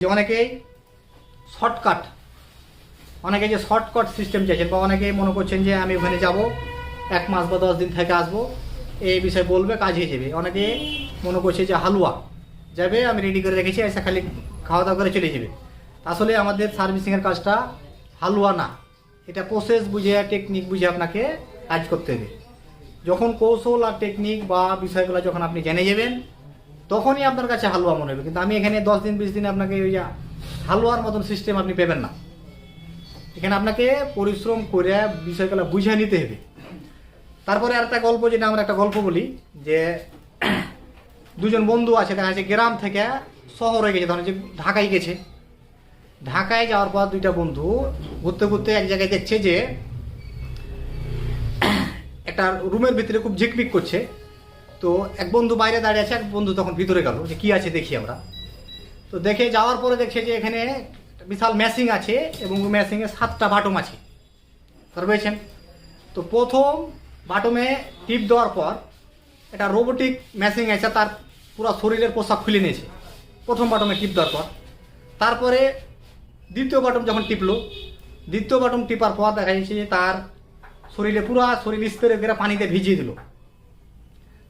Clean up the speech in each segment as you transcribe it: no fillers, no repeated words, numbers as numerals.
যে অনেকেই শর্টকাট অনেকে যে শর্টকাট সিস্টেম চাইছেন বা অনেকেই মনে করছেন যে আমি ওখানে যাব 1 মাস বা 10 দিন থেকে আসবো, এই বিষয়ে বলবে কাজ হয়ে যাবে। অনেকে মনে করছে যে হালুয়া যাবে, আমি রেডি করে রেখেছি, এসে খালি খাওয়া দাওয়া করে চলে যাবে। আসলে আমাদের সার্ভিসিংয়ের কাজটা হালুয়া না, এটা প্রসেস বুঝে টেকনিক বুঝে আপনাকে কাজ করতে হবে। যখন কৌশল আর টেকনিক বা বিষয়গুলো যখন আপনি জেনে যাবেন তখনই আপনার কাছে হালুয়া মনে হবে। কিন্তু আমি এখানে 10 দিন 20 দিন আপনাকে ওই হালুয়ার মতন সিস্টেম আপনি পাবেন না। এখানে আপনাকে পরিশ্রম করে বিষয়গুলো বুঝে নিতে হবে। তারপরে আর একটা গল্প, যেটা আমরা একটা গল্প বলি যে দুজন বন্ধু আছে, দেখা যাচ্ছে গ্রাম থেকে শহরে গেছে, ধরেন যে ঢাকায় গেছে। ঢাকায় যাওয়ার পর দুইটা বন্ধু ঘুরতে ঘুরতে এক জায়গায় দেখছে যে একটা রুমের ভিতরে খুব ঝিকমিক করছে। তো এক বন্ধু বাইরে দাঁড়িয়ে আছে, এক বন্ধু তখন ভিতরে গেল যে কি আছে দেখি আমরা। তো দেখে যাওয়ার পরে দেখছে যে এখানে বিশাল মেশিং আছে এবং মেশিংয়ে 7টা বাটম আছে, বুঝতে পেরেছেন? তো প্রথম বাটমে টিপ দেওয়ার পর এটা রোবোটিক মেশিং আছে, তার পুরো শরীরের পোশাক খুলে নিয়েছে প্রথম বাটমে টিপ দেওয়ার পর। তারপরে দ্বিতীয় বাটম যখন টিপলো, দ্বিতীয় বাটম টিপার পর দেখা যাচ্ছে যে তার শরীরে পুরো শরীর স্প্রে করে পানিতে ভিজিয়ে দিল।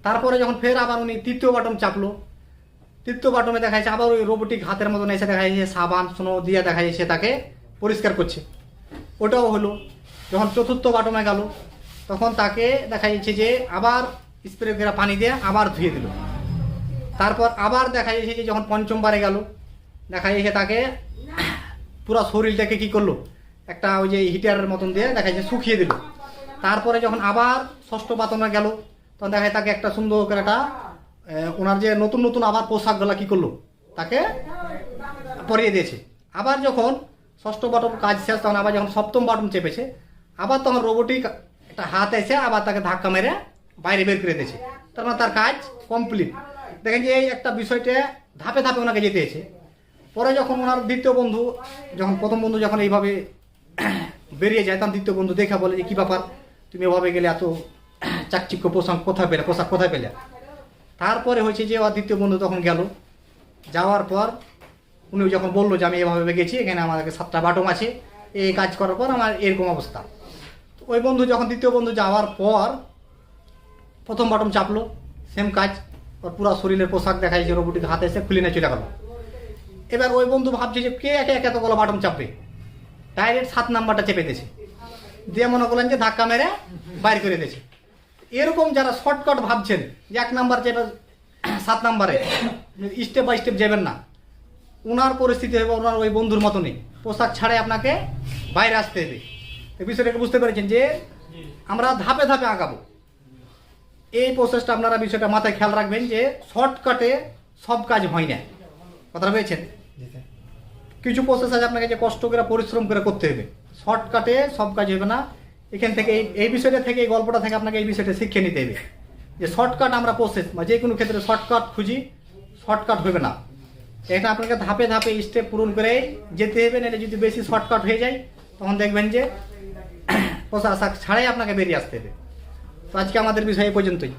তারপরে যখন ফের আবার উনি তৃতীয় বাটম চাপলো, তৃতীয় বাটমে দেখা যাচ্ছে আবার ওই রোবোটিক হাতের মতন এসে দেখা যাচ্ছে সাবান স্নো দিয়ে দেখা যাচ্ছে তাকে পরিষ্কার করছে, ওটাও হলো। যখন চতুর্থ বাটমে গেল তখন তাকে দেখা যাচ্ছে যে আবার স্প্রে করে পানি দিয়ে আবার ধুয়ে দিল। তারপর আবার দেখা যাচ্ছে যে যখন পঞ্চমবারে গেল দেখা যাচ্ছে তাকে পুরো শরীরটাকে কি করলো, একটা ওই যে হিটারের মতন দিয়ে দেখা যাচ্ছে শুকিয়ে দিল। তারপরে যখন আবার ষষ্ঠ বাটমে গেল তখন দেখা যায় তাকে একটা সুন্দর করে একটা ওনার যে নতুন নতুন আবার পোশাকগুলো কি করলো, তাকে পরিয়ে দিয়েছে। আবার যখন ষষ্ঠ বাটম কাজ শেষ, তখন আবার যখন সপ্তম বাটম চেপেছে, আবার তখন রোবোটিক একটা হাত এসে আবার তাকে ধাক্কা মেরে বাইরে বের করে দিয়েছে। তার মানে তার কাজ কমপ্লিট। দেখেন যে এই একটা বিষয়টা ধাপে ধাপে ওনাকে যেতে হয়েছে। পরে যখন ওনার দ্বিতীয় বন্ধু, যখন প্রথম বন্ধু যখন এইভাবে বেরিয়ে যায়, তখন দ্বিতীয় বন্ধু দেখা বলে যে কী ব্যাপার, তুমি এভাবে গেলে এত চাকচিক্য পোশাক কোথায় পেলে? তারপরে হয়েছে যে ওর দ্বিতীয় বন্ধু তখন গেল, যাওয়ার পর উনি যখন বললো যে আমি এভাবে গেছি, এখানে আমাদের 7টা বাটম আছে, এই কাজ করার পর আমার এরকম অবস্থা। ওই বন্ধু যখন দ্বিতীয় বন্ধু যাওয়ার পর প্রথম বাটম চাপলো, সেম কাজ, ওর পুরো শরীরের পোশাক দেখা যাচ্ছে রোবোটিক হাতে এসে খুলে নিয়ে চলে গেল। এবার ওই বন্ধু ভাবছে যে কে একে একে এতগুলো বাটম চাপবে, ডাইরেক্ট 7 নাম্বারটা চেপে দিয়েছে, দিয়ে মনে করলেন যে ধাক্কা মেরে বাইর করে দিয়েছে। এরকম যারা শর্টকাট ভাবছেন যে 1 নাম্বার যেটা 7 নাম্বারে স্টেপ বাই স্টেপ যাবেন না, ওনার পরিস্থিতি হবে ওনার ওই বন্ধুর মতনই, পোশাক ছাড়াই আপনাকে বাইরে আসতে হবে। এই বিষয়টাকে বুঝতে পেরেছেন যে আমরা ধাপে ধাপে আগাবো। এই প্রসেসটা আপনারা বিষয়টা মাথায় খেয়াল রাখবেন যে শর্টকাটে সব কাজ হয় না, কথাটা পেয়েছেন? কিছু প্রসেস আছে আপনাকে যে কষ্ট করে পরিশ্রম করে করতে হবে, শর্টকাটে সব কাজ হবে না। এখান থেকে এই বিষয়টা থেকে, এই গল্পটা থেকে আপনাকে এই বিষয়টা শিখে নিতে হবে যে শর্টকাট আমরা প্রসেস বা যে কোনো ক্ষেত্রে শর্টকাট খুঁজি, শর্টকাট হবে না। এটা আপনাকে ধাপে ধাপে স্টেপ পূরণ করে যেতে হবে, নাহলে যদি বেশি শর্টকাট হয়ে যায় তখন দেখবেন যে পোশাক ছাড়াই আপনাকে বেরিয়ে আসতে হবে। তো আজকে আমাদের বিষয় এই পর্যন্তই।